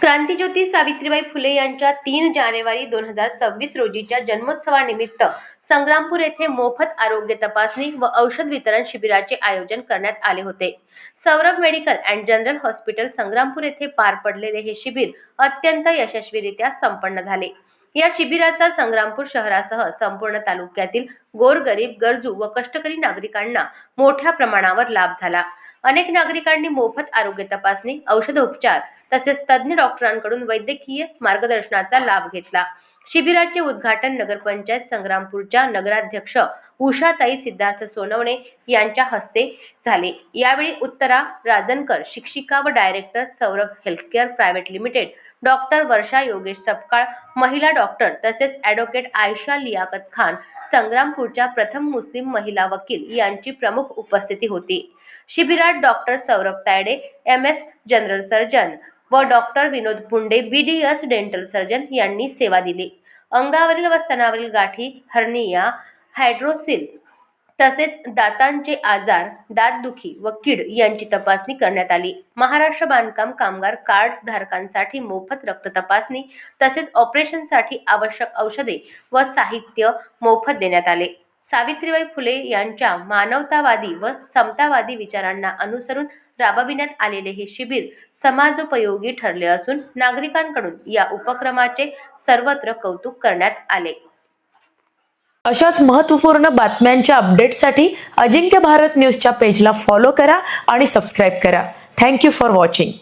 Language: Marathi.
क्रांतीज्योती सावित्रीबाई फुले यांच्या 3 जानेवारी 2026 रोजीच्या जन्मोत्सवानिमित्त संग्रामपूर येथे मोफत आरोग्य तपासणी व औषध वितरण शिबिराचे आयोजन करण्यात आले होते। Saurabh medical and general hospital Sangrampur येथे पार पडलेले हे शिबिर अत्यंत यशस्वीरित्या संपन्न झाले। या शिबिराचा संग्रामपूर शहरासह संपूर्ण तालुक्यातील गोरगरीब, गरजू व कष्टकरी नागरिकांना मोठ्या प्रमाणावर लाभ झाला। अनेक नागरिकांनी मोफत आरोग्य तपासणी, औषधोपचार तसेच तज्ञ डॉक्टरांकडून वैद्यकीय मार्गदर्शनाचा लाभ घेतला। शिबिराचे उद्घाटन नगरपंचायत संग्रामपूरच्या नगराध्यक्ष उषाताई सिद्धार्थ सोनवणे यांच्या हस्ते झाले। यावेळी उत्तरा राजनकर, शिक्षिका व director Saurabh healthcare private limited, doctor Varsha Yogesh Sapkal, महिला डॉक्टर तसेच ॲडव्होकेट आयशा लियाकत खान, संग्रामपूरच्या प्रथम मुस्लिम महिला वकील यांची प्रमुख उपस्थिती होती। शिबिरात doctor Saurabh Tayde, MS general surgeon व doctor Vinod Punde, BDS dental surgeon यांनी सेवा दिली। अंगावरील व स्तनावरील गाठी, हर्निया, हायड्रोसिल तसेच दातांचे आजार, दातदुखी व कीड यांची तपासणी करण्यात आली। महाराष्ट्र बांधकाम कामगार कार्ड धारकांसाठी मोफत रक्त तपासणी तसेच ऑपरेशनसाठी आवश्यक औषधे व साहित्य मोफत देण्यात आले। सावित्रीबाई फुले यांच्या मानवतावादी व समतावादी विचारांना अनुसरून राबविण्यात आलेले हे शिबिर समाजोपयोगी ठरले असून नागरिकांकडून या उपक्रमाचे सर्वत्र कौतुक करण्यात आले। अशाच महत्त्वपूर्ण बातम्यांच्या अपडेट्ससाठी अजिंक्य भारत न्यूजच्या पेजला फॉलो करा आणि सबस्क्राइब करा। Thank you for watching.